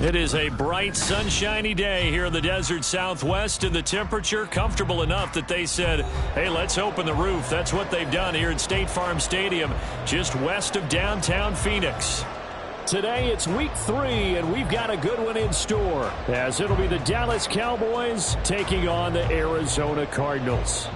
It is a bright, sunshiny day here in the desert Southwest, and the temperature comfortable enough that they said, hey, let's open the roof. That's what they've done here at State Farm Stadium, just west of downtown Phoenix. Today it's week 3, and we've got a good one in store, as it'll be the Dallas Cowboys taking on the Arizona Cardinals.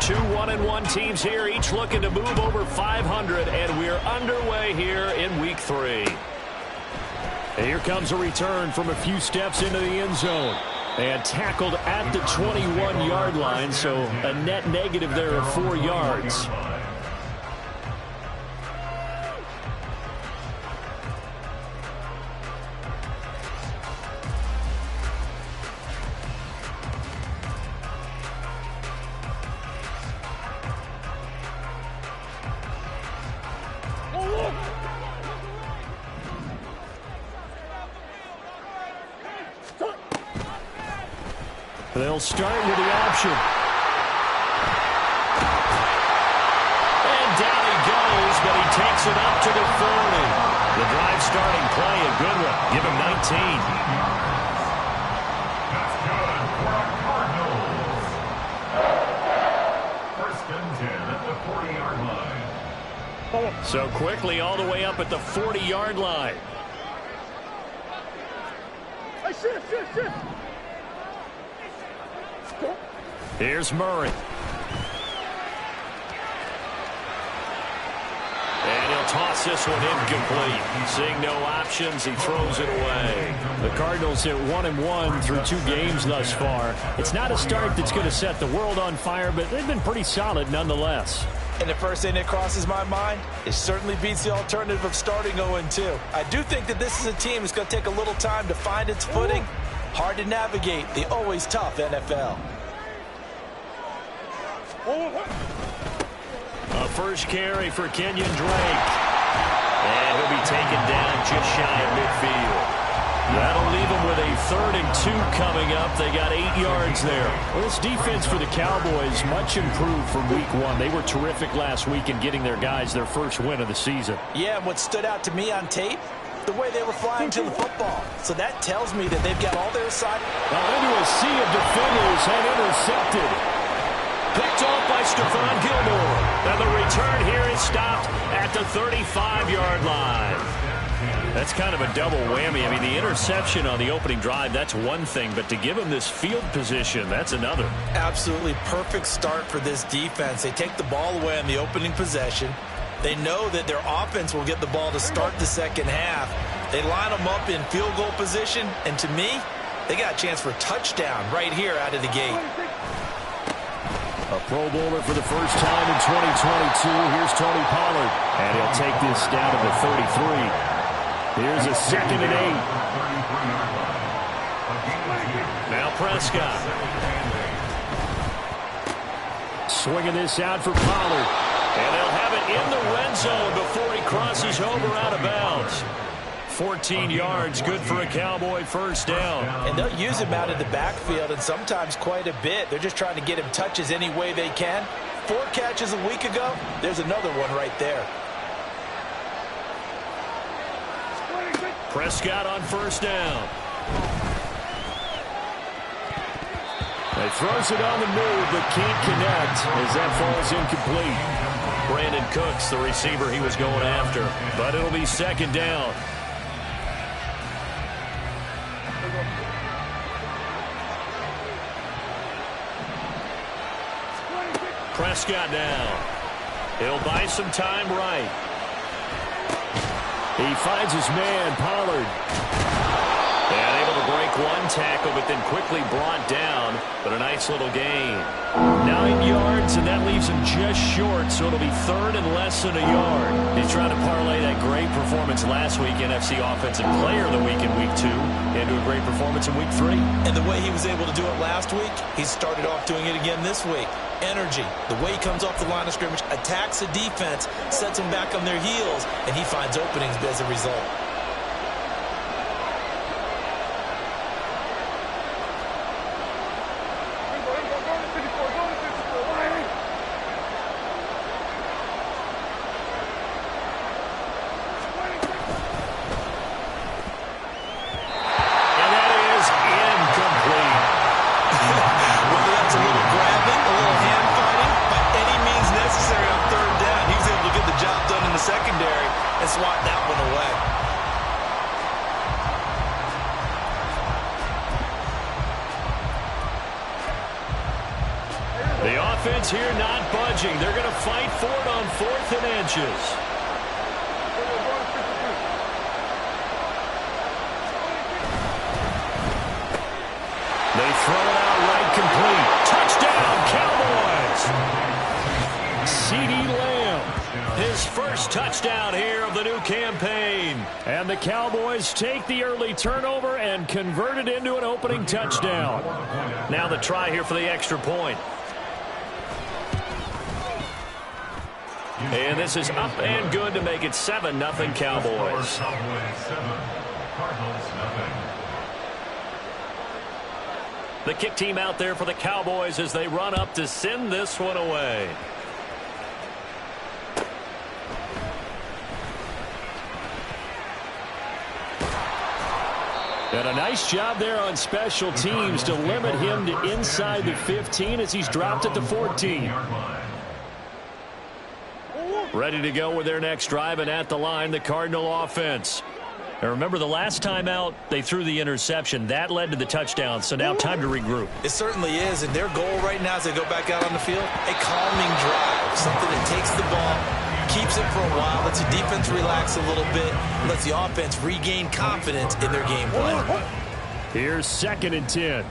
Two 1-1 teams here, each looking to move over 500, and we're underway here in week 3. And here comes a return from a few steps into the end zone. And tackled at the 21-yard line, so a net negative there of 4 yards. They'll start with the option. And down he goes, but he takes it up to the 40. The drive starting play, a good one. Give him 19. So quickly all the way up at the 40-yard line. Shift. Here's Murray. And he'll toss this one incomplete. Seeing no options, he throws it away. The Cardinals hit 1-1 through 2 games thus far. It's not a start that's going to set the world on fire, but they've been pretty solid nonetheless. And the first thing that crosses my mind, it certainly beats the alternative of starting 0-2. I do think that this is a team that's going to take a little time to find its footing. Hard to navigate the always tough NFL. A first carry for Kenyon Drake. And he'll be taken down just shy of midfield. That'll leave them with a 3rd and 2 coming up. They got 8 yards there. Well, this defense for the Cowboys, much improved from week 1. They were terrific last week in getting their guys their first win of the season. Yeah, and what stood out to me on tape, the way they were flying to the football. So that tells me that they've got all their side. Now into a sea of defenders and intercepted. Picked off by Stephon Gilmore. And the return here is stopped at the 35-yard line. That's kind of a double whammy. I mean, the interception on the opening drive, that's one thing. But to give him this field position, that's another. Absolutely perfect start for this defense. They take the ball away on the opening possession. They know that their offense will get the ball to start the second half. They line them up in field goal position. And to me, they got a chance for a touchdown right here out of the gate. A Pro Bowler for the first time in 2022. Here's Tony Pollard. And he'll take this down to the 33. Here's a 2nd and 8. Now Prescott. Swinging this out for Pollard. And they'll have it in the red zone before he crosses over out of bounds. 14 yards, good for a Cowboy first down. And they'll use him out of the backfield, and sometimes quite a bit. They're just trying to get him touches any way they can. 4 catches a week ago. There's another one right there. Prescott on first down. He throws it on the move, but can't connect as that falls incomplete. Brandon Cooks, the receiver he was going after. But it'll be 2nd down. Prescott now. He'll buy some time right. He finds his man, Pollard. And able to break one tackle, but then quickly brought down. But a nice little gain. 9 yards, and that leaves him just short, so it'll be 3rd and less than a yard. He's trying to parlay that great performance last week, NFC Offensive Player of the Week in Week 2, into a great performance in Week 3. And the way he was able to do it last week, he started off doing it again this week. Energy, the way he comes off the line of scrimmage, attacks the defense, sets them back on their heels, and he finds openings as a result. swat that one away. The offense here not budging. They're going to fight for it on 4th and inches. They throw it out right complete. Touchdown, Cowboys! CeeDee Lamb, his first touchdown here of the new campaign. And the Cowboys take the early turnover and convert it into an opening touchdown. Now the try here for the extra point. And this is up and good to make it 7-0 Cowboys. The kick team out there for the Cowboys as they run up to send this one away. And a nice job there on special teams to limit him to inside the 15 as he's dropped at the 14. Ready to go with their next drive, and at the line, the Cardinal offense. And remember, the last time out, they threw the interception. That led to the touchdown, so now time to regroup. It certainly is, and their goal right now as they go back out on the field, a calming drive, something that takes the ball, keeps it for a while, lets the defense relax a little bit, lets the offense regain confidence in their game plan. Here's 2nd and 10.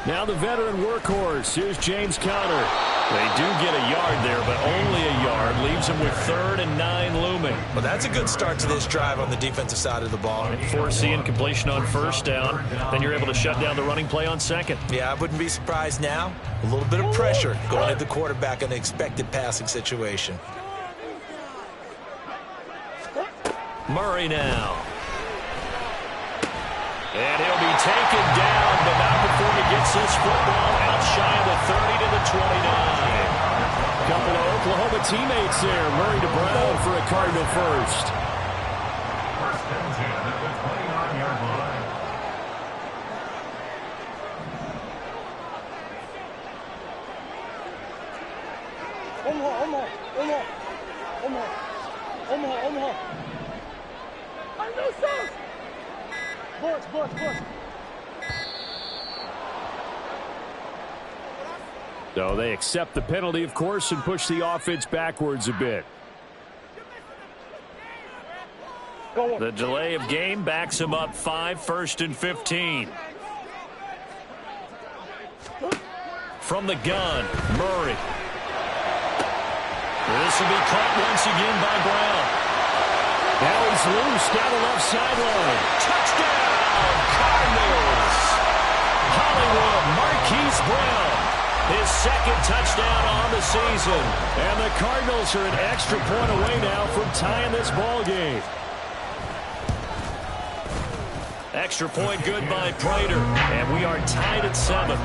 Now the veteran workhorse. Here's James Conner. They do get a yard there, but only a yard. Leaves them with 3rd and 9 looming. Well, that's a good start to this drive on the defensive side of the ball. And forcing completion on 1st down. Then you're able to shut down the running play on 2nd. Yeah, I wouldn't be surprised now. A little bit of pressure going at the quarterback in an expected passing situation. Murray now. And he'll be taken down, but not before he gets this football out shy of the 30 to the 29. Couple of Oklahoma teammates there. Murray to Brown for a Cardinal first. First and 10 at the 29-yard line. Omaha. I know, sir. Bush. So they accept the penalty, of course, and push the offense backwards a bit. The delay of game backs him up 5, 1st and 15. From the gun, Murray. This will be caught once again by Brown. Now he's loose down the left sideline. Touchdown, Cardinals! Hollywood Marquise Brown. His 2nd touchdown on the season. And the Cardinals are an extra point away now from tying this ball game. Extra point good by Prater. And we are tied at 7.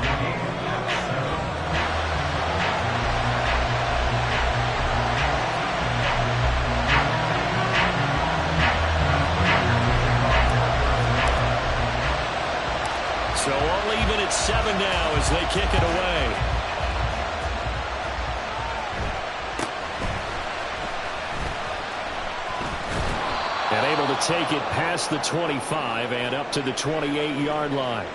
So all even at 7 now as they kick it away. And able to take it past the 25 and up to the 28-yard line.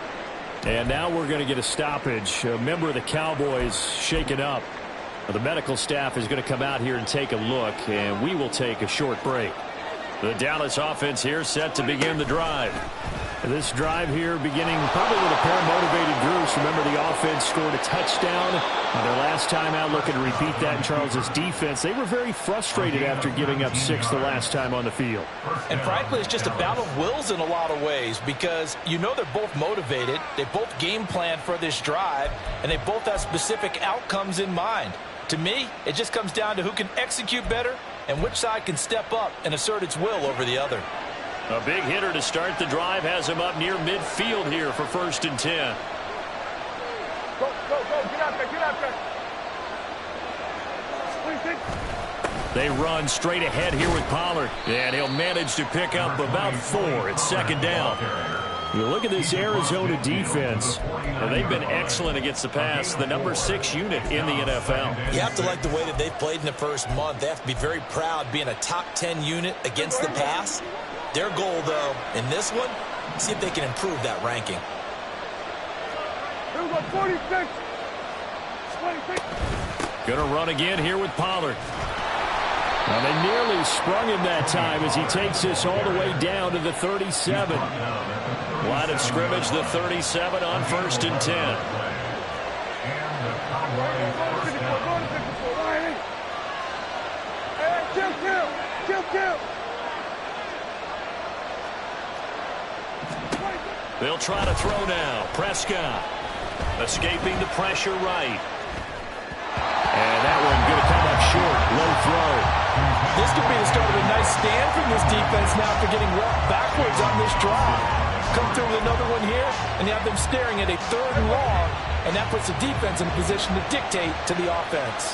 And now we're going to get a stoppage. A member of the Cowboys shaken up. The medical staff is going to come out here and take a look, and we will take a short break. The Dallas offense here set to begin the drive. This drive here beginning probably with a pair of motivated groups. Remember, the offense scored a touchdown on their last time out. Looking to repeat that in Charles's defense. They were very frustrated after giving up 6 the last time on the field. And frankly, it's just a battle of wills in a lot of ways because you know they're both motivated. They both game plan for this drive, and they both have specific outcomes in mind. To me, it just comes down to who can execute better and which side can step up and assert its will over the other. A big hitter to start the drive has him up near midfield here for 1st and 10. Go. Get out there. They run straight ahead here with Pollard. And he'll manage to pick up about 4 at 2nd down. You look at this Arizona defense. Well, they've been excellent against the pass, the number 6 unit in the NFL. You have to like the way that they've played in the first month. They have to be very proud being a top 10 unit against the pass. Their goal, though, in this one, see if they can improve that ranking. Here we go, 46. 26. Going to run again here with Pollard. Now they nearly sprung him that time as he takes this all the way down to the 37. Line of scrimmage, the 37 on 1st and 10. Kill. They'll try to throw now. Prescott escaping the pressure right. And that one going to come up short. Low throw. This could be the start of a nice stand from this defense now for getting walked backwards on this drive. Come through with another one here, and you have them staring at a 3rd and long, and that puts the defense in a position to dictate to the offense.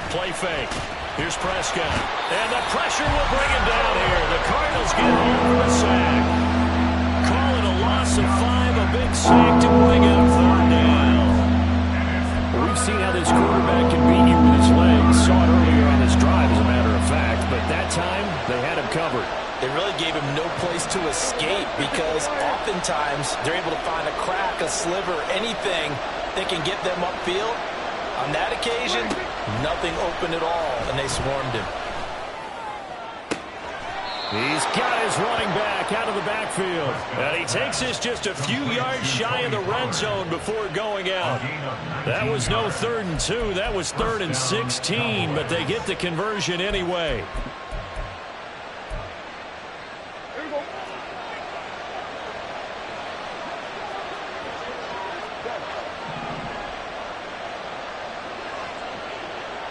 Play fake. Here's Prescott. And the pressure will bring him down here. The Cardinals get home for a sack. Call it a loss of 5, a big sack to bring up 3rd down. We've seen how this quarterback can beat you with his legs. Saw it earlier on this drive, as a matter of fact. But that time, they had him covered. They really gave him no place to escape because oftentimes they're able to find a crack, a sliver, anything that can get them upfield. On that occasion, nothing open at all, and they swarmed him. He's got his running back out of the backfield. And he takes this just a few yards shy of the red zone before going out. That was no 3rd and 2. That was 3rd and 16, but they get the conversion anyway. Here we go.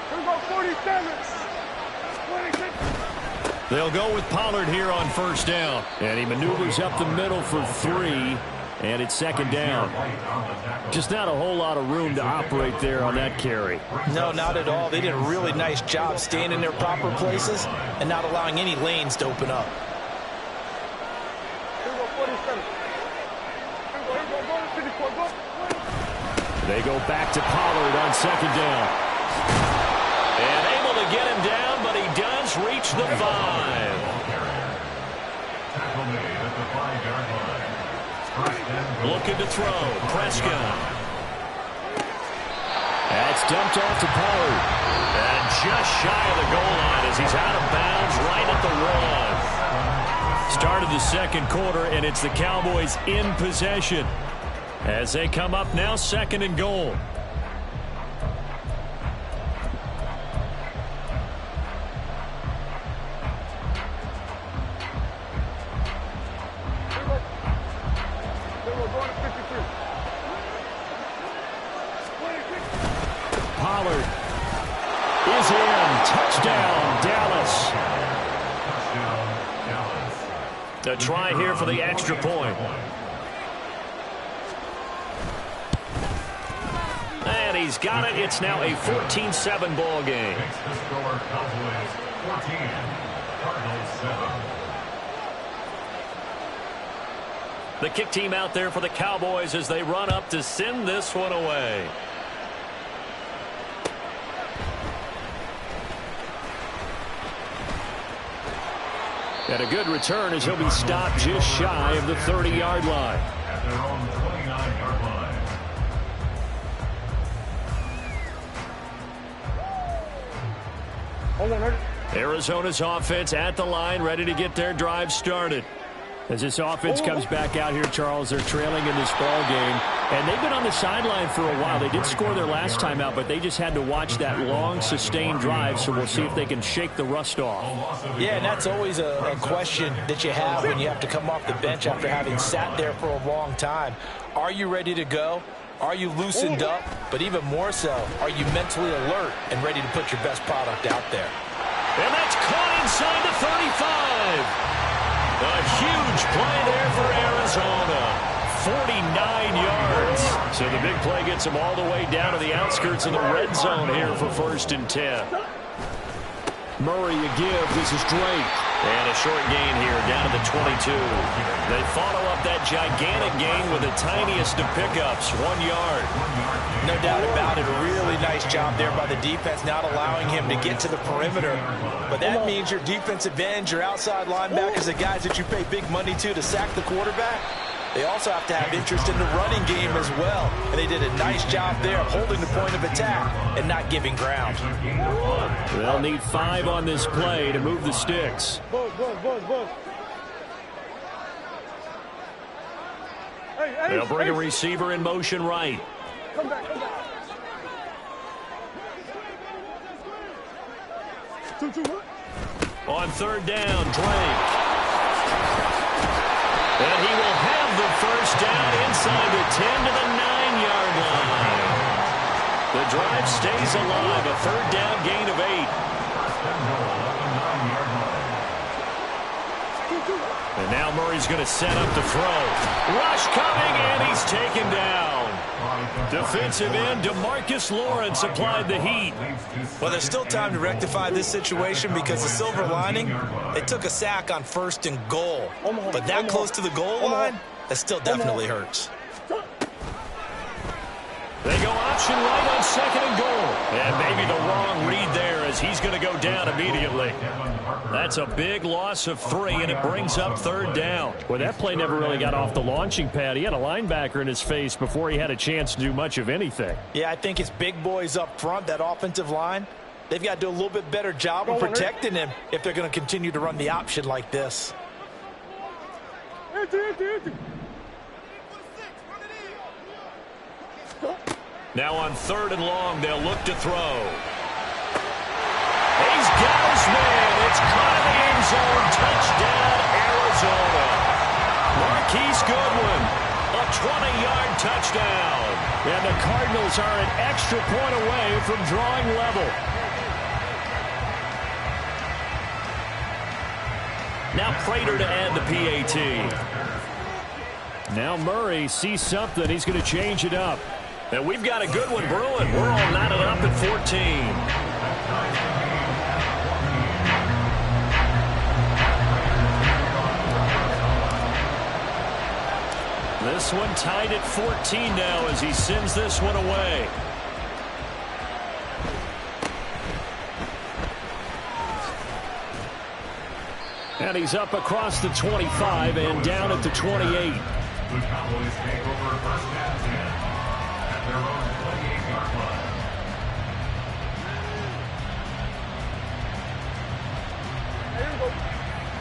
Here we go, 47. 26. They'll go with Pollard here on 1st down. And he maneuvers up the middle for 3. And it's 2nd down. Just not a whole lot of room to operate there on that carry. No, not at all. They did a really nice job staying in their proper places and not allowing any lanes to open up. Here we go, 47. Here we go, 54. Go. They go back to Pollard on 2nd down. And able to get him down, but he does reach the 5. Tackle made at the 5-yard line. Looking to throw. Prescott. That's dumped off to Pollard. And just shy of the goal line as he's out of bounds right at the 1. Started the 2nd quarter, and it's the Cowboys in possession as they come up now 2nd and goal. Pollard is in. Touchdown, Dallas. A try here for the extra point. And he's got it. It's now a 14-7 ball game. Makes the score Cowboys 14, Cardinals 7. The kick team out there for the Cowboys as they run up to send this one away. And a good return as he'll be stopped just shy of the 30-yard line. At their own 29-yard line. Hold on, Arizona's offense at the line, ready to get their drive started. As this offense comes back out here, Charles, they're trailing in this ball game. And they've been on the sideline for a while. They did score their last time out, but they just had to watch that long, sustained drive, so we'll see if they can shake the rust off. Yeah, and that's always a question that you have when you have to come off the bench after having sat there for a long time. Are you ready to go? Are you loosened up? But even more so, are you mentally alert and ready to put your best product out there? And that's caught inside the 35. A huge play there for Arizona. 49 yards. So the big play gets them all the way down to the outskirts of the red zone here for 1st and 10. Murray a give. This is Drake. And a short gain here, down to the 22. They follow up that gigantic gain with the tiniest of pickups, 1 yard. No doubt about it. A really nice job there by the defense, not allowing him to get to the perimeter. But that means your defensive ends, your outside linebackers, the guys that you pay big money to sack the quarterback, they also have to have interest in the running game as well. And they did a nice job there of holding the point of attack and not giving ground. They'll need 5 on this play to move the sticks. They'll bring a receiver in motion right. Come back, come back. 2-2-1. On third down, Drake. And he will have the first down inside the 10 to the 9-yard line. The drive stays alive. A third down gain of 8. And now Murray's going to set up to throw. Rush coming, and he's taken down. Defensive end DeMarcus Lawrence applied the heat. Well, there's still time to rectify this situation because the silver lining, they took a sack on 1st and goal. But that close to the goal line, that still definitely hurts. They go option right on 2nd and goal. And maybe the wrong read there as he's going to go down immediately. That's a big loss of 3, and it brings up 3rd down. Well, that play never really got off the launching pad. He had a linebacker in his face before he had a chance to do much of anything. Yeah, I think it's big boys up front, that offensive line. They've got to do a little bit better job of protecting him if they're going to continue to run the option like this. Now on 3rd and long, they'll look to throw. He's got his man. It's caught in the end zone. Touchdown, Arizona. Marquise Goodwin, a 20-yard touchdown. And the Cardinals are an extra point away from drawing level. Now Prater to add the PAT. Now Murray sees something. He's going to change it up. And we've got a good one brewing. We're all knotted up at 14. This one tied at 14 now as he sends this one away. And he's up across the 25 and down at the 28. The Cowboys take over 1st and 10 at their own 28-yard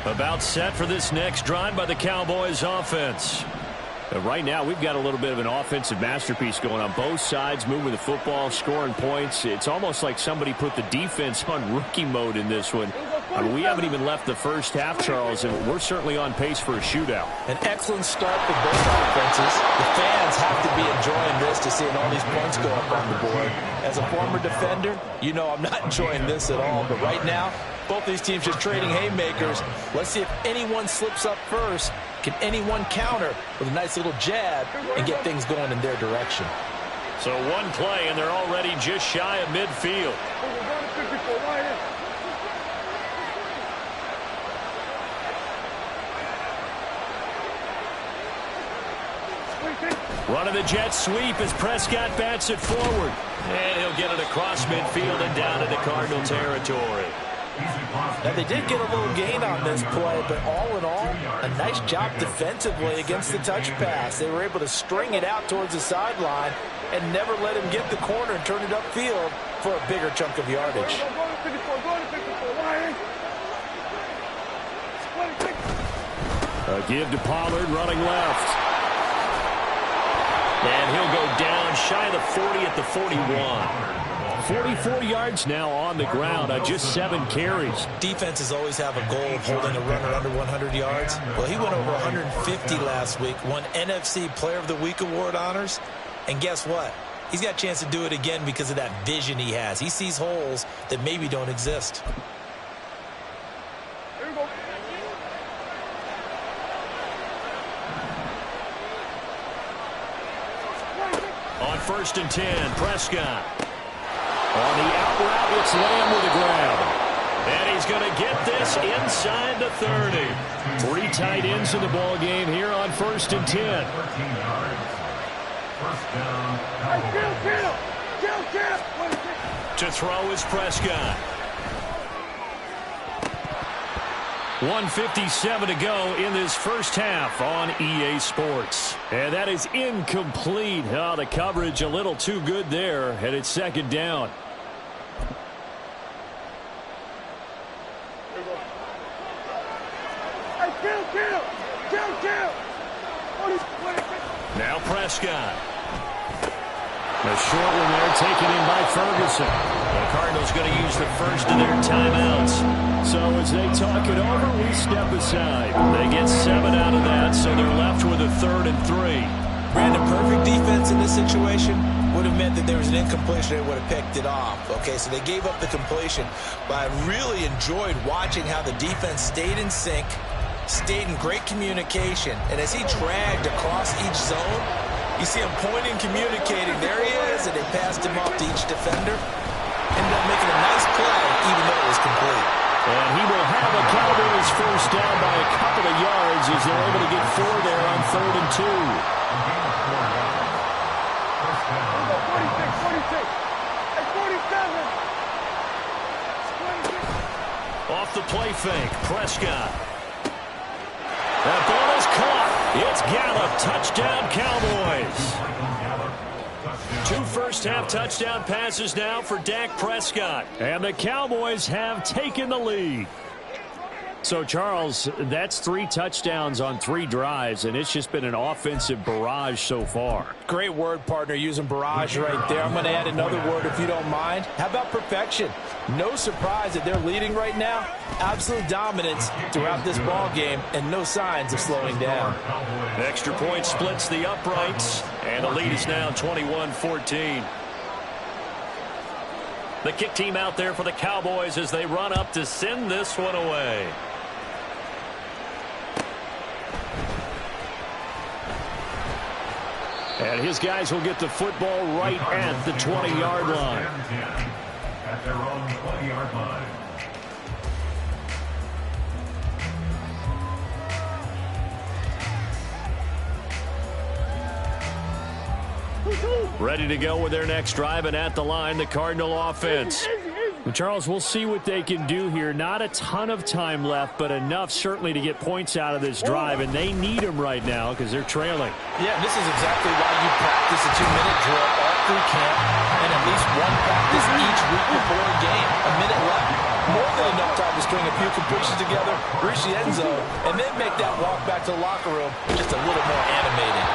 line. About set for this next drive by the Cowboys offense. Right now, we've got a little bit of an offensive masterpiece going on both sides, moving the football, scoring points. It's almost like somebody put the defense on rookie mode in this one. I mean, we haven't even left the first half, Charles, and we're certainly on pace for a shootout. An excellent start for both offenses. The fans have to be enjoying this to seeing all these points go up on the board. As a former defender, you know I'm not enjoying this at all. But right now, both these teams are trading haymakers. Let's see if anyone slips up first. Can anyone counter with a nice little jab and get things going in their direction? So one play, and they're already just shy of midfield. Running the jet sweep as Prescott bats it forward. And he'll get it across midfield and down into Cardinal territory. Now, they did get a little gain on this play, but all in all, a nice job defensively against the touch pass. They were able to string it out towards the sideline and never let him get the corner and turn it upfield for a bigger chunk of yardage. A give to Pollard running left. And he'll go down shy of the 40 at the 41. 44 yards now on the ground on just 7 carries. Defenses always have a goal of holding a runner under 100 yards. Well, he went over 150 last week, won NFC Player of the Week award honors. And guess what? He's got a chance to do it again because of that vision he has. He sees holes that maybe don't exist. On 1st and 10, Prescott. On the out route, it's Lamb with the grab. And he's going to get this inside the 30. 3 tight ends in the ball game here on 1st and 10. 13 yards. First down. To throw is Prescott. 1:57 to go in this first half on EA Sports. And that is incomplete. Oh, the coverage a little too good there, and it's 2nd down. Now Prescott. A short one there taken in by Ferguson. The Cardinals going to use the first of their timeouts. So as they talk it over, we step aside. They get 7 out of that, so they're left with a 3rd and 3. Brandon, perfect defense in this situation would have meant that there was an incompletion. They would have picked it off. Okay, so they gave up the completion. But I really enjoyed watching how the defense stayed in sync, stayed in great communication. And as he dragged across each zone, you see him pointing, communicating. There he is, and they passed him off to each defender. Ended up making a nice play, even though it was complete. And he will have a Cowboys first down by a couple of yards as they're able to get 4 there on 3rd and 2. 46. Off the play fake, Prescott. That ball is caught. It's Gallup. Touchdown, Cowboys. 2 first-half touchdown passes now for Dak Prescott. And the Cowboys have taken the lead. So, Charles, that's 3 touchdowns on 3 drives, and it's just been an offensive barrage so far. Great word, partner, using barrage right there. I'm going to add another word if you don't mind. How about perfection? No surprise that they're leading right now. Absolute dominance throughout this ball game and no signs of slowing down. Extra point splits the uprights, and the lead is now 21-14. The kick team out there for the Cowboys as they run up to send this one away. And his guys will get the football right at the 20-yard line. At their own 20-yard line. Ready to go with their next drive, and at the line, the Cardinal offense. Well, Charles, we'll see what they can do here. Not a ton of time left, but enough certainly to get points out of this drive, and they need them right now because they're trailing. Yeah, this is exactly why you practice a 2-minute drill all through camp and at least one practice each week before a game. A minute left. More than enough time to string a few completions together, reach the end zone, and then make that walk back to the locker room just a little more animated.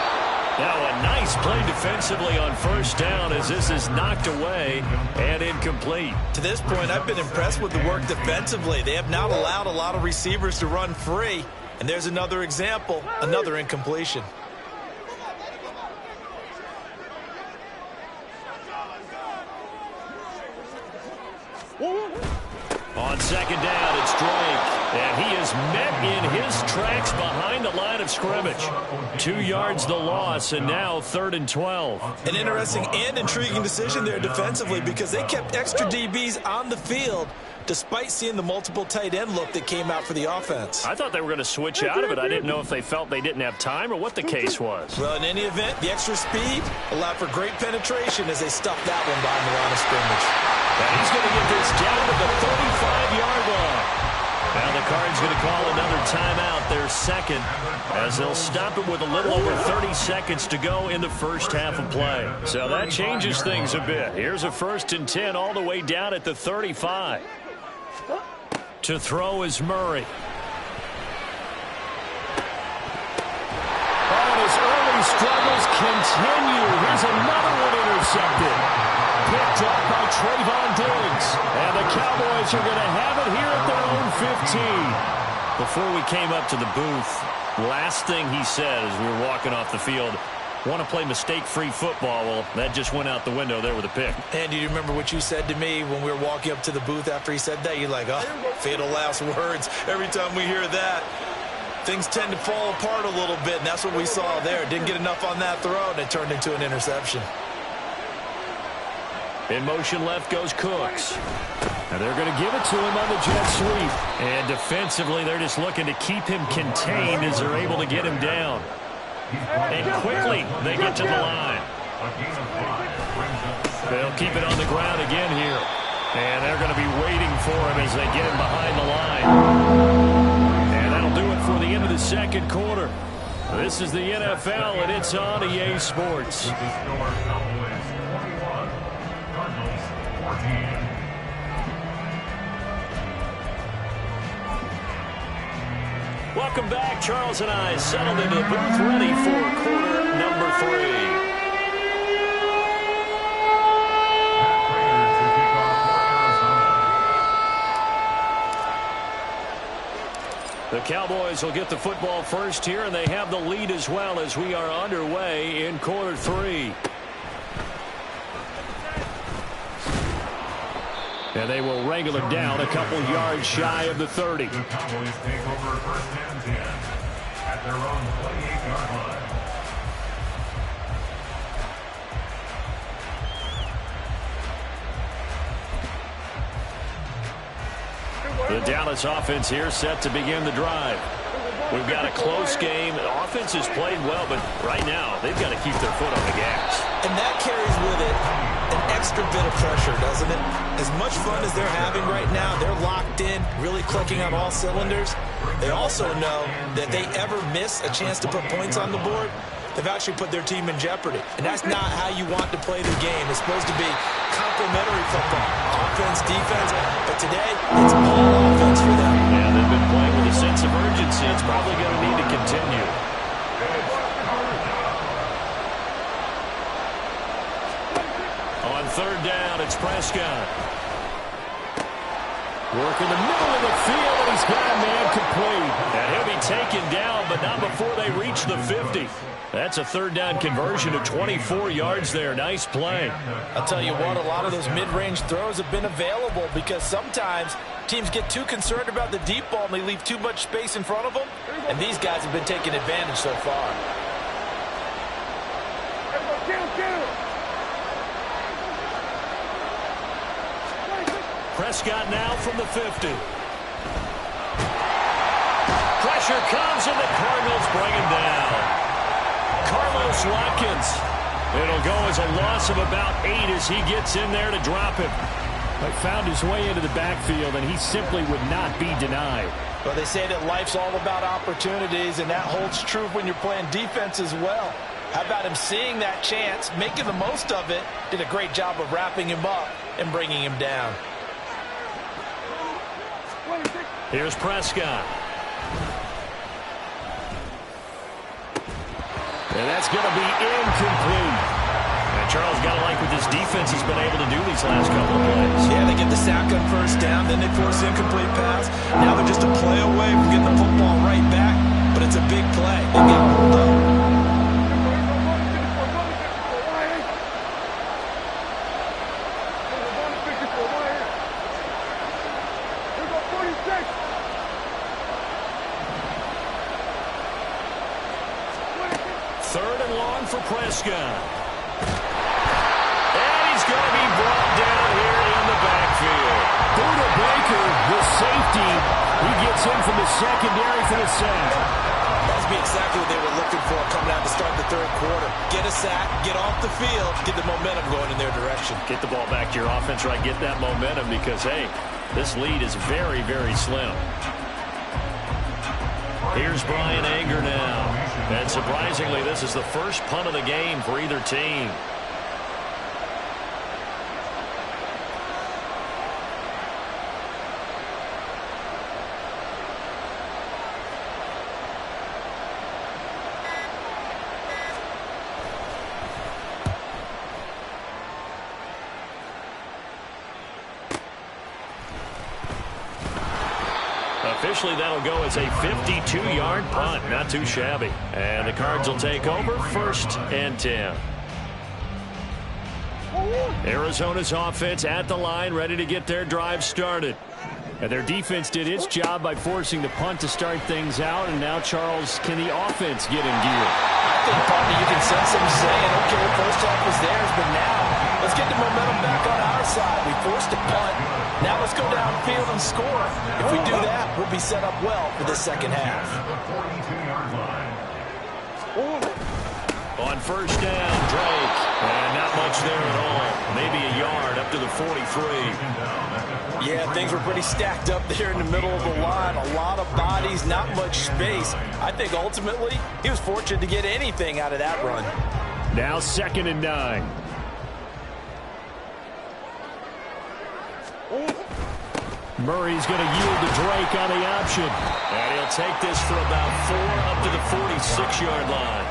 Now a nice play defensively on first down as this is knocked away and incomplete. To this point, I've been impressed with the work defensively. They have not allowed a lot of receivers to run free. And there's another example, another incompletion. On second down, it's Drake. And he is met in his tracks behind the line of scrimmage. 2 yards the loss, and now 3rd and 12. An interesting and intriguing decision there defensively because they kept extra DBs on the field despite seeing the multiple tight end look that came out for the offense. I thought they were going to switch out of it. I didn't know if they felt they didn't have time or what the case was. Well, in any event, the extra speed allowed for great penetration as they stuffed that one behind the line of scrimmage. And he's going to get this down to the 35-yard line. Now the Cards going to call another timeout, their second, as they'll stop it with a little over 30 seconds to go in the first half of play. So that changes things a bit. Here's a 1st and 10 all the way down at the 35. To throw is Murray. Oh, and his early struggles continue. Here's another one intercepted. Picked off by Trayvon Diggs. And the Cowboys are going to have it here at their own 15. Before we came up to the booth, last thing he said as we were walking off the field, want to play mistake-free football. Well, that just went out the window there with a pick. And do you remember what you said to me when we were walking up to the booth after he said that? You're like, oh, fatal last words. Every time we hear that, things tend to fall apart a little bit, and that's what we saw there. Didn't get enough on that throw, and it turned into an interception. In motion left goes Cooks. And they're going to give it to him on the jet sweep. And defensively, they're just looking to keep him contained as they're able to get him down. And quickly, they get to the line. They'll keep it on the ground again here. And they're going to be waiting for him as they get him behind the line. And that'll do it for the end of the second quarter. This is the NFL, and it's on EA Sports. Welcome back. Charles and I settled into the booth, ready for quarter number 3. The Cowboys will get the football first here, and they have the lead as well as we are underway in quarter 3. And they will wrangle it down a couple yards shy of the 30. The Cowboys take over first and 10 at their own 28-yard line. The Dallas offense here set to begin the drive. We've got a close game. The offense has played well, but right now they've got to keep their foot on the gas. And that carries with it an extra bit of pressure, doesn't it? As much fun as they're having right now, they're locked in, really clicking on all cylinders. They also know that they ever miss a chance to put points on the board, they've actually put their team in jeopardy. And that's not how you want to play the game. It's supposed to be complementary football, offense, defense. But today, it's all offense for them. Yeah, they've been playing with a sense of urgency. It's probably going to need to continue. On third down, it's Prescott. Working the middle of the field, and he's got a man complete. And he'll be taken down, but not before they reach the 50. That's a third down conversion of 24 yards there. Nice play. I'll tell you what, a lot of those mid-range throws have been available because sometimes teams get too concerned about the deep ball and they leave too much space in front of them. And these guys have been taking advantage so far. Prescott now from the 50. Pressure comes, and the Cardinals bring him down. Carlos Watkins. It'll go as a loss of about 8 as he gets in there to drop him. But found his way into the backfield, and he simply would not be denied. Well, they say that life's all about opportunities, and that holds true when you're playing defense as well. How about him seeing that chance, making the most of it, did a great job of wrapping him up and bringing him down. Here's Prescott. And that's going to be incomplete. And Charles, got to like what this defense has been able to do these last couple of plays. Yeah, they get the sack on first down, then they force the incomplete pass. Now they're just a play away from getting the football right back, but it's a big play. They get rolled up. Third and long for Prescott. And he's going to be brought down here in the backfield. Buda Baker, the safety, he gets in from the secondary for the sack. That must be exactly what they were looking for coming out to start the third quarter. Get a sack, get off the field, get the momentum going in their direction. Get the ball back to your offense, right? Get that momentum because, hey, this lead is very, very slim. Here's Brian Anger now. And surprisingly, this is the first punt of the game for either team. Officially, that'll go as a 52-yard punt. Not too shabby. And the Cards will take over first and 10. Arizona's offense at the line, ready to get their drive started. And their defense did its job by forcing the punt to start things out. And now, Charles, can the offense get in gear? I think, partner, you can sense them saying, okay, first half was theirs, but now Let's get the momentum back on our side. We forced a punt. Now let's go downfield and score. If we do that, we'll be set up well for the second half. On first down, Drake. And not much there at all. Maybe a yard up to the 43. Yeah, things were pretty stacked up there in the middle of the line. A lot of bodies, not much space. I think ultimately he was fortunate to get anything out of that run. Now 2nd and 9. Murray's going to yield to Drake on the option. And he'll take this for about 4 up to the 46-yard line.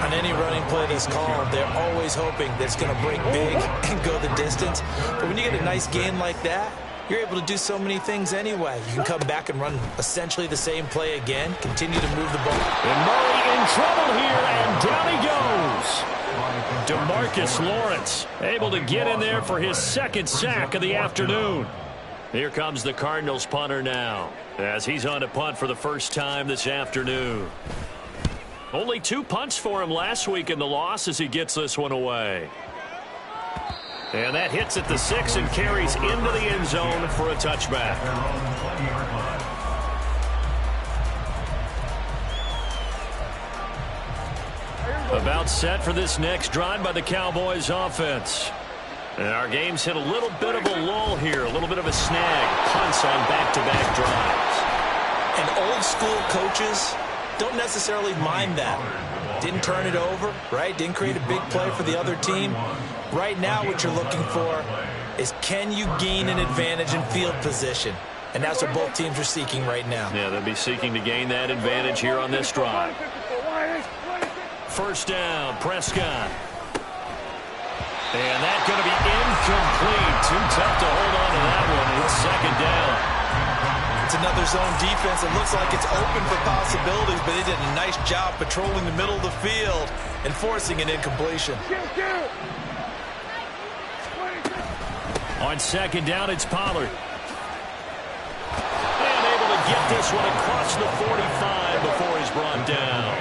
On any running play that's called, they're always hoping that it's going to break big and go the distance. But when you get a nice gain like that, you're able to do so many things anyway. You can come back and run essentially the same play again, continue to move the ball. And Murray in trouble here, and down he goes. DeMarcus Lawrence able to get in there for his 2nd sack of the afternoon. Here comes the Cardinals punter now, as he's on to punt for the first time this afternoon. Only 2 punts for him last week in the loss as he gets this one away. And that hits at the 6 and carries into the end zone for a touchback. About set for this next drive by the Cowboys offense. And our game's hit a little bit of a lull here, a little bit of a snag. Punts on back-to-back drives. And old school coaches don't necessarily mind that. Didn't turn it over, right? Didn't create a big play for the other team. Right now what you're looking for is, can you gain an advantage in field position? And that's what both teams are seeking right now. Yeah, they'll be seeking to gain that advantage here on this drive. First down, Prescott. And that's going to be incomplete. Too tough to hold on to that one. It's 2nd down. It's another zone defense. It looks like it's open for possibilities, but they did a nice job patrolling the middle of the field and forcing an incompletion. On 2nd down, it's Pollard. And able to get this one across the 45 before he's brought down.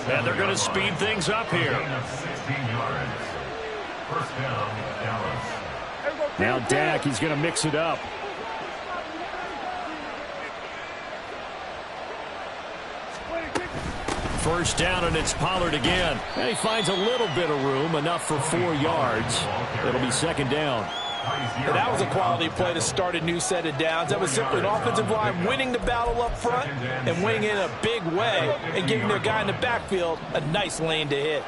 And they're going to speed things up here. Now Dak, he's going to mix it up. First down, and it's Pollard again. And he finds a little bit of room, enough for 4 yards. It'll be 2nd down. And that was a quality play to start a new set of downs. That was simply an offensive line winning the battle up front and winning in a big way and giving their guy in the backfield a nice lane to hit.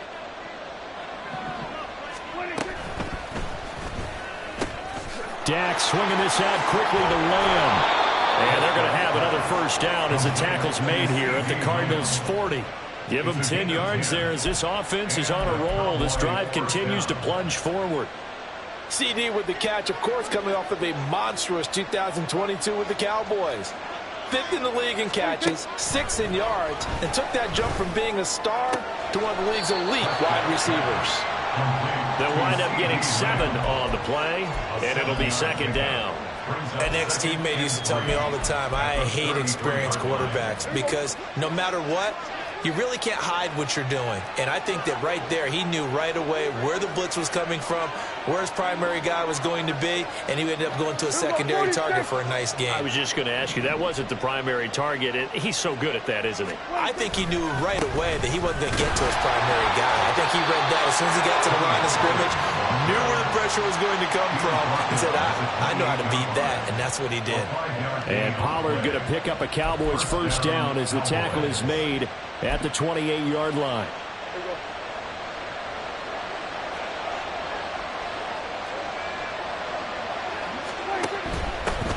Dak swinging this out quickly to Lamb. And they're going to have another first down as the tackle's made here at the Cardinals' 40. Give them 10 yards there as this offense is on a roll. This drive continues to plunge forward. CD with the catch, of course, coming off of a monstrous 2022 with the Cowboys. 5th in the league in catches, 6th in yards, and took that jump from being a star to one of the league's elite wide receivers. They'll wind up getting 7 on the play, and it'll be 2nd down. An ex-teammate used to tell me all the time, I hate experienced quarterbacks because no matter what, you really can't hide what you're doing. And I think that right there, he knew right away where the blitz was coming from, where his primary guy was going to be, and he ended up going to a secondary target for a nice game. I was just going to ask you, that wasn't the primary target. He's so good at that, isn't he? I think he knew right away that he wasn't going to get to his primary guy. I think he read that as soon as he got to the line of scrimmage, knew where the pressure was going to come from, and said, I know how to beat that, and that's what he did. And Pollard going to pick up a Cowboys first down as the tackle is made at the 28-yard line.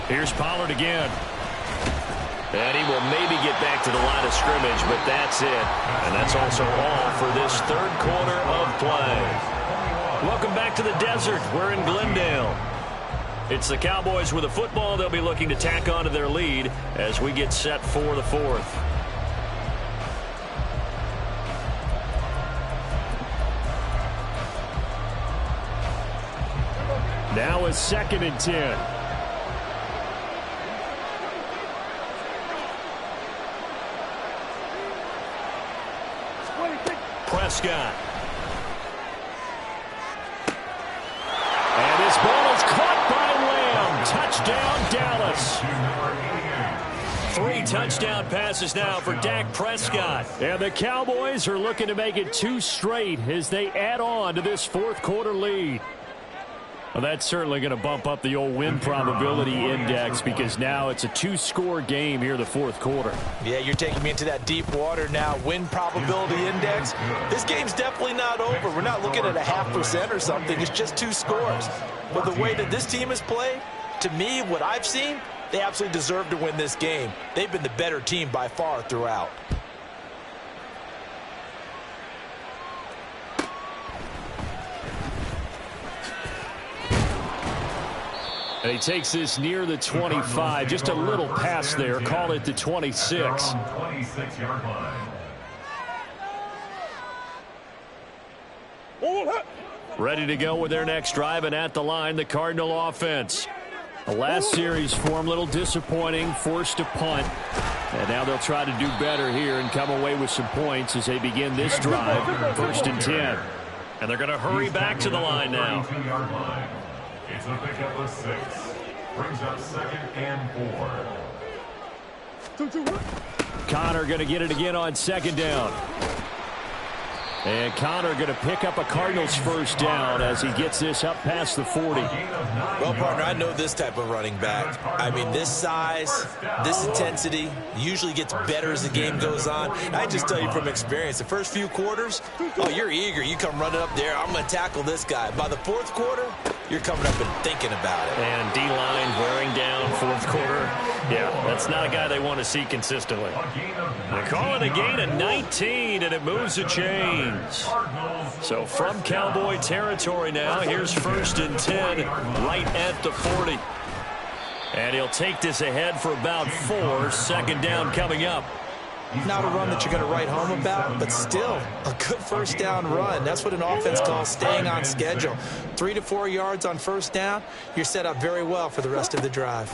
Here's Pollard again. And he will maybe get back to the line of scrimmage, but that's it. And that's also all for this 3rd quarter of play. Welcome back to the desert. We're in Glendale. It's the Cowboys with a football. They'll be looking to tack on to their lead as we get set for the 4th. Now a 2nd and 10. Prescott. This ball is caught by Lamb. Touchdown, Dallas. 3 touchdown passes now for Dak Prescott. And the Cowboys are looking to make it 2 straight as they add on to this fourth quarter lead. Well, that's certainly going to bump up the old win probability index because now it's a 2-score game here in the fourth quarter. Yeah, you're taking me into that deep water now. Win probability index. This game's definitely not over. We're not looking at a 0.5% or something. It's just 2 scores. But the way that this team has played, to me, what I've seen, they absolutely deserve to win this game. They've been the better team by far throughout. And he takes this near the 25. Just a little pass there. Call it the 26. 26-yard line. Ready to go with their next drive, and at the line, the Cardinal offense. The last series for them, a little disappointing, forced to punt. And now they'll try to do better here and come away with some points as they begin this drive, 1st and 10. And they're going to hurry back to the line now. 22-yard line. It's a pickup of 6. Brings up 2nd and 4. Connor going to get it again on 2nd down. And Connor going to pick up a Cardinals first down as he gets this up past the 40. Well, partner, I know this type of running back. I mean, this size, this intensity usually gets better as the game goes on. I just tell you from experience, the first few quarters, oh, you're eager. You come running up there. I'm going to tackle this guy. By the 4th quarter, you're coming up and thinking about it. And D-line wearing down 4th quarter. Yeah, that's not a guy they want to see consistently. They call it a gain of 19, and it moves the chains. So from Cowboy territory now, here's 1st and 10, right at the 40. And he'll take this ahead for about 4, 2nd down coming up. Not a run that you're going to write home about, but still a good 1st down run. That's what an offense calls staying on schedule. 3 to 4 yards on 1st down, you're set up very well for the rest of the drive.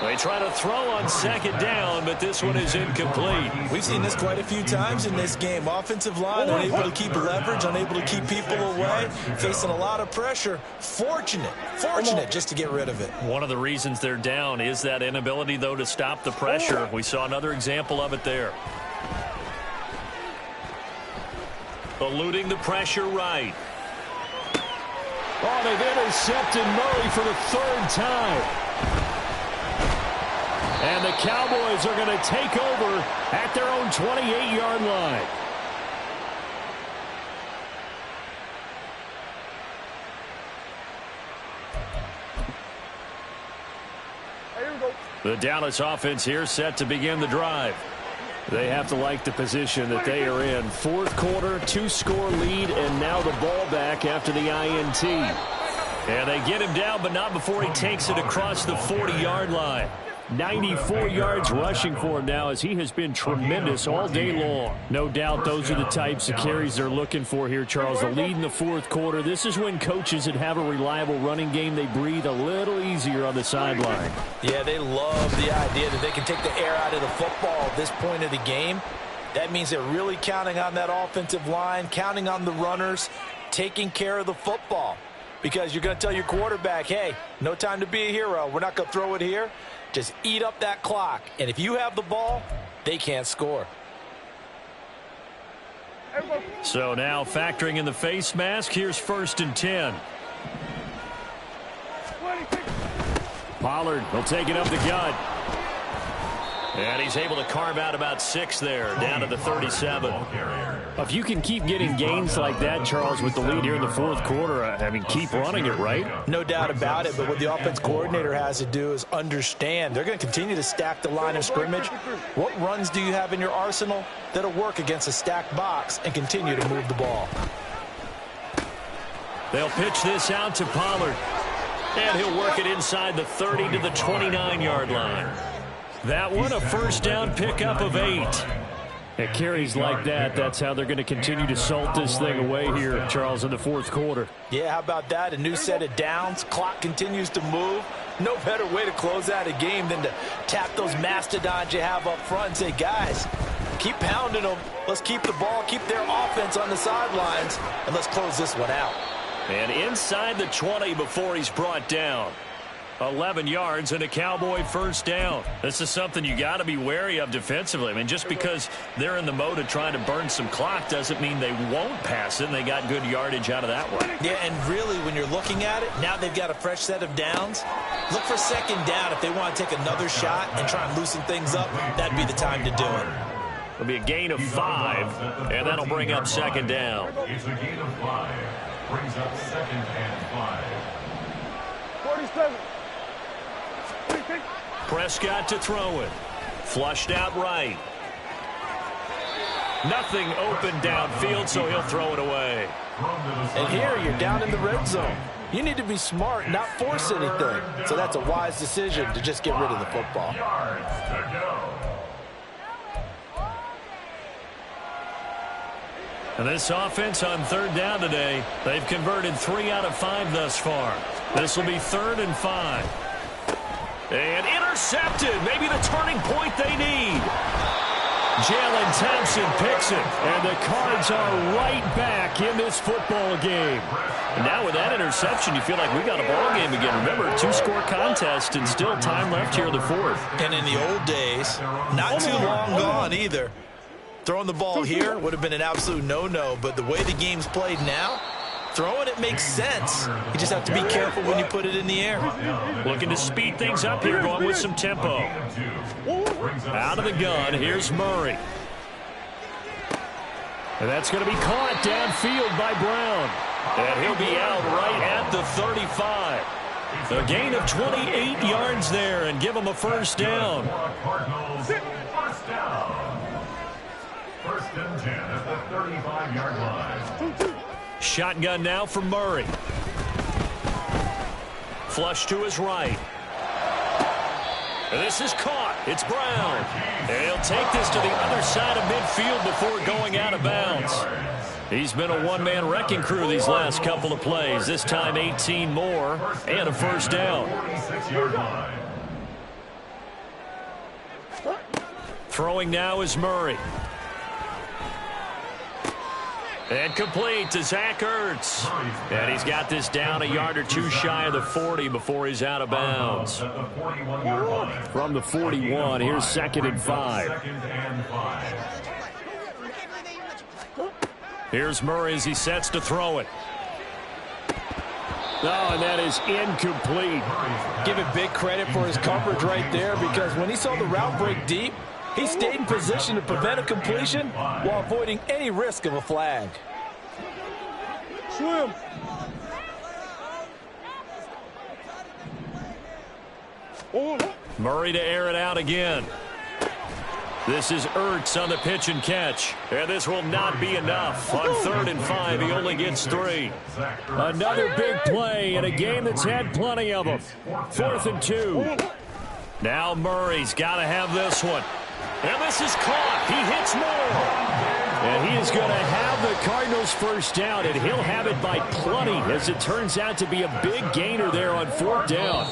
They try to throw on 2nd down, but this one is incomplete. We've seen this quite a few times in this game. Offensive line unable to keep leverage, unable to keep people away, facing a lot of pressure. Fortunate just to get rid of it. One of the reasons they're down is that inability, though, to stop the pressure. We saw another example of it there. Eluding the pressure right. Oh, they've intercepted Murray for the 3rd time. And the Cowboys are going to take over at their own 28-yard line. The Dallas offense here set to begin the drive. They have to like the position that they are in. 4th quarter, 2-score lead, and now the ball back after the INT. And they get him down, but not before he takes it across the 40-yard line. 94 yards rushing for him now as he has been tremendous all day long. No doubt those are the types of carries they're looking for here, Charles. The lead in the 4th quarter. This is when coaches that have a reliable running game, they breathe a little easier on the sideline. Yeah, they love the idea that they can take the air out of the football at this point of the game. That means they're really counting on that offensive line, counting on the runners, taking care of the football. Because you're going to tell your quarterback, hey, no time to be a hero. We're not going to throw it here. Just eat up that clock. And if you have the ball, they can't score. So now factoring in the face mask, here's 1st and 10. Pollard will take it up the gut. And he's able to carve out about 6 there, down to the 37. If you can keep getting gains like that, Charles, with the lead here in the 4th quarter, I mean, keep running it, right? No doubt about it, but what the offense coordinator has to do is understand. They're going to continue to stack the line of scrimmage. What runs do you have in your arsenal that'll work against a stacked box and continue to move the ball? They'll pitch this out to Pollard. And he'll work it inside the 30 to the 29-yard line. That one, a 1st down pickup of 8. It carries like that. That's how they're going to continue to salt this thing away here, Charles, in the 4th quarter. Yeah, how about that? A new set of downs. Clock continues to move. No better way to close out a game than to tap those mastodons you have up front and say, guys, Keep pounding them. Let's keep the ball, keep their offense on the sidelines, and let's close this one out. And inside the 20 before he's brought down. 11 yards and a Cowboy first down. This is something you got to be wary of defensively. I mean, just because they're in the mode of trying to burn some clock doesn't mean they won't pass it, and they got good yardage out of that one. Yeah, and really, when you're looking at it, now they've got a fresh set of downs. Look for second down if they want to take another shot and try and loosen things up. That'd be the time to do it. It'll be a gain of 5, and that'll bring up second down. It's a gain of 5. Brings up 2nd and 5. 47. Prescott to throw it. Flushed out right. Nothing open downfield, so he'll throw it away. And here you're down in the red zone. You need to be smart, not force anything. So that's a wise decision to just get rid of the football. Yards to go. And this offense on third down today, they've converted 3 out of 5 thus far. This will be 3rd and 5. And intercepted. Maybe the turning point they need. Jalen Thompson picks it. And the Cards are right back in this football game. And now with that interception, you feel like we got a ball game again. Remember, 2-score contest and still time left here in the 4th. And in the old days, not too long gone either. Throwing the ball here would have been an absolute no-no, but the way the game's played now, throwing it makes sense. You just have to be careful when you put it in the air. Looking to speed things up here, going with some tempo. Out of the gun, here's Murray. And that's going to be caught downfield by Brown. And he'll be out right at the 35. A gain of 28 yards there and give him a first down. Cardinals first down. 1st and 10 at the 35-yard line. Shotgun now for Murray. Flush to his right. And this is caught. It's Brown. And he'll take this to the other side of midfield before going out of bounds. He's been a one-man wrecking crew these last couple of plays. This time 18 more and a first down. Throwing now is Murray. And complete to Zach Ertz. And he's got this down a yard or two shy of the 40 before he's out of bounds. From the 41, here's 2nd and 5. Here's Murray as he sets to throw it. Oh, and that is incomplete. Give it big credit for his coverage right there, because when he saw the route break deep, he stayed in position to prevent a completion while avoiding any risk of a flag. Swim. Murray to air it out again. This is Ertz on the pitch and catch. And this will not be enough. On 3rd and 5, he only gets 3. Another big play in a game that's had plenty of them. 4th and 2. Now Murray's got to have this one. And this is caught. He hits more. And he is going to have the Cardinals first down, and he'll have it by plenty, as it turns out to be a big gainer there on 4th down.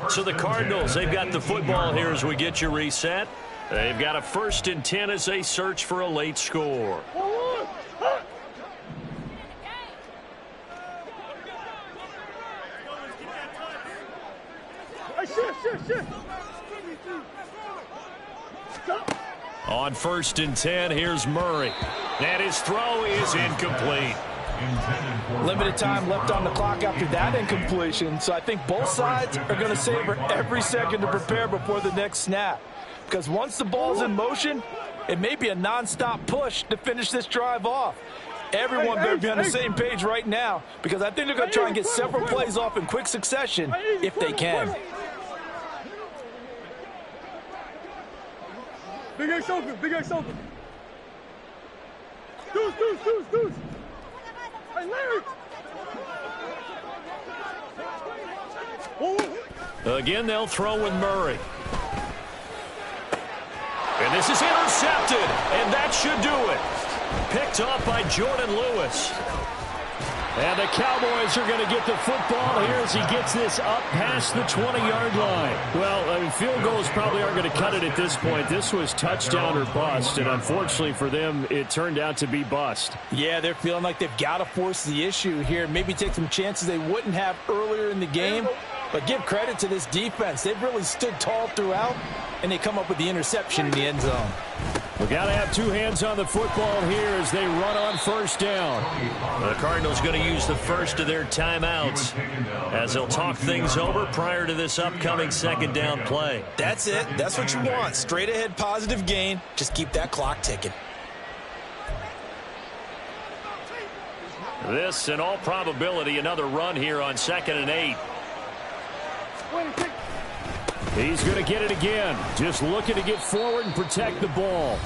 So the Cardinals, they've got the football here as we get you reset. They've got a 1st and 10 as they search for a late score. On 1st and 10, here's Murray. And his throw is incomplete. Limited time left on the clock after that incompletion, so I think both sides are going to savor every second to prepare before the next snap. Because once the ball's in motion, it may be a non-stop push to finish this drive off. Everyone better be on the same page right now, because I think they're going to try and get several plays off in quick succession if they can. Big X open, Big X open. Deuce. Hey, Larry. Again, they'll throw with Murray. And this is intercepted, and that should do it. Picked off by Jordan Lewis. And the Cowboys are going to get the football here as he gets this up past the 20-yard line. Well, I mean, field goals probably aren't going to cut it at this point. This was touchdown or bust, and unfortunately for them, it turned out to be bust. Yeah, they're feeling like they've got to force the issue here. Maybe take some chances they wouldn't have earlier in the game. But give credit to this defense. They've really stood tall throughout, and they come up with the interception in the end zone. We got to have two hands on the football here as they run on first down. The Cardinals going to use the first of their timeouts as they'll talk things over prior to this upcoming second down play. That's it. That's what you want. Straight ahead positive gain. Just keep that clock ticking. This, in all probability, another run here on 2nd and 8. He's going to get it again. Just looking to get forward and protect the ball.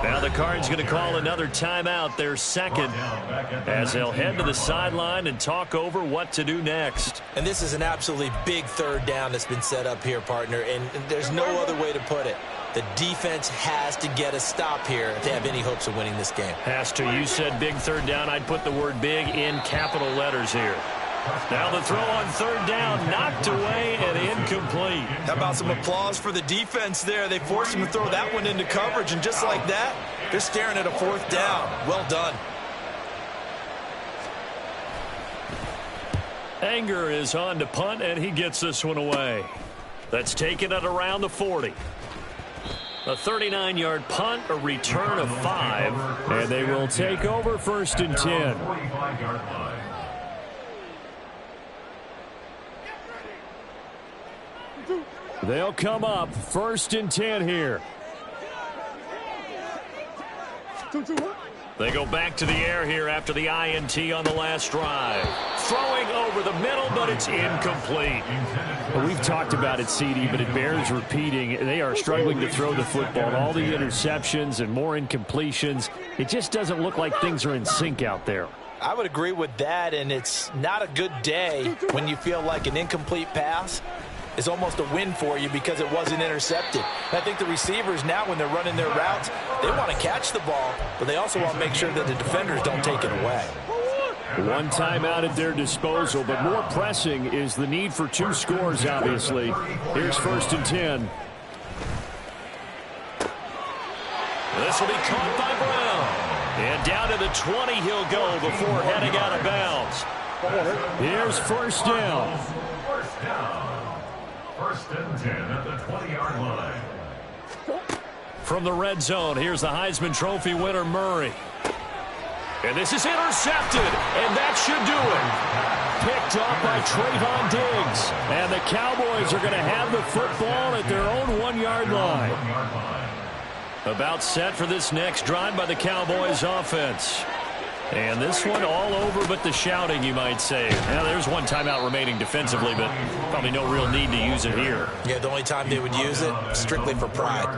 Now the Cards going to call another timeout, their second, as they'll head to the sideline and talk over what to do next. And this is an absolutely big third down that's been set up here, partner, and there's no other way to put it. The defense has to get a stop here if they have any hopes of winning this game. Has to. You said big third down. I'd put the word big in capital letters here. Now the throw on third down, knocked away and incomplete. How about some applause for the defense there? They forced him to throw that one into coverage, and just like that, they're staring at a fourth down. Well done. Anger is on to punt, and he gets this one away. That's taken at around the 40. A 39-yard punt, a return of 5, and they will take over 1st and 10. They'll come up 1st and 10 here. They go back to the air here after the INT on the last drive. Throwing over the middle, but it's incomplete. Well, we've talked about it, CD, but it bears repeating. They are struggling to throw the football. All the interceptions and more incompletions. It just doesn't look like things are in sync out there. I would agree with that, and it's not a good day when you feel like an incomplete pass is almost a win for you because it wasn't intercepted. And I think the receivers now, when they're running their routes, they want to catch the ball, but they also want to make sure that the defenders don't take it away. One timeout at their disposal, but more pressing is the need for 2 scores, obviously. Here's 1st and 10. This will be caught by Brown. And down to the 20 he'll go before heading out of bounds. Here's 1st down. 1st and 10 at the 20-yard line. From the red zone, here's the Heisman Trophy winner, Murray. And this is intercepted, and that should do it. Picked off by Trayvon Diggs. And the Cowboys are going to have the football at their own 1-yard line. About set for this next drive by the Cowboys offense. And this one all over but the shouting, you might say. Now, there's one timeout remaining defensively, but probably no real need to use it here. Yeah, the only time they would use it, strictly for pride.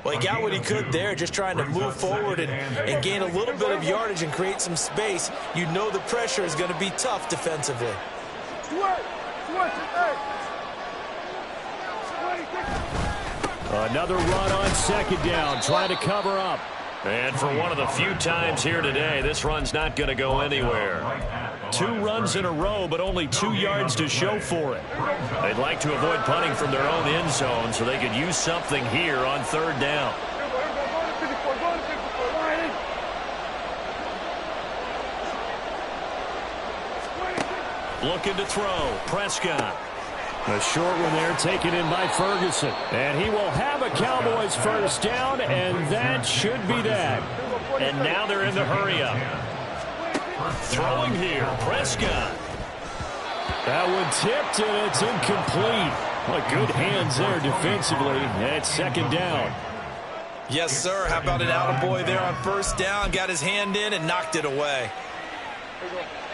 Well, he got what he could there, just trying to move forward and gain a little bit of yardage and create some space. You know the pressure is going to be tough defensively. Another run on 2nd down, trying to cover up. And for one of the few times here today, this run's not going to go anywhere. 2 runs in a row, but only 2 yards to show for it. They'd like to avoid punting from their own end zone so they could use something here on 3rd down. Looking to throw. Prescott. A short one there taken in by Ferguson. And he will have a Cowboys 1st down, and that should be that. And now they're in the hurry-up. Throwing here, Prescott. That one tipped, and it's incomplete. What good hands there defensively. And it's 2nd down. Yes, sir. How about an attaboy there on 1st down? Got his hand in and knocked it away.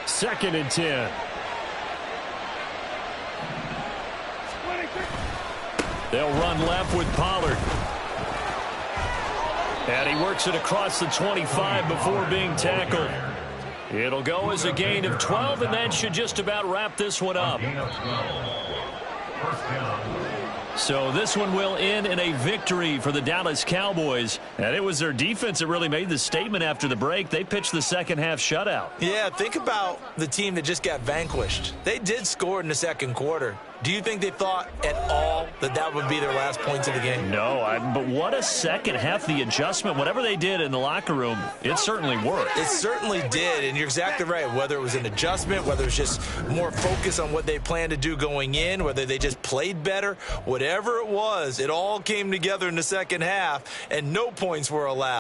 2nd and 10. They'll run left with Pollard. And he works it across the 25 before being tackled. It'll go as a gain of 12, and that should just about wrap this one up. So this one will end in a victory for the Dallas Cowboys. And it was their defense that really made the statement after the break. They pitched the second half shutout. Yeah, think about the team that just got vanquished. They did score in the second quarter. Do you think they thought at all that that would be their last points of the game? No, but what a second half. The adjustment, whatever they did in the locker room, it certainly worked. It certainly did, and you're exactly right. Whether it was an adjustment, whether it was just more focus on what they planned to do going in, whether they just played better, whatever it was, it all came together in the second half, and no points were allowed.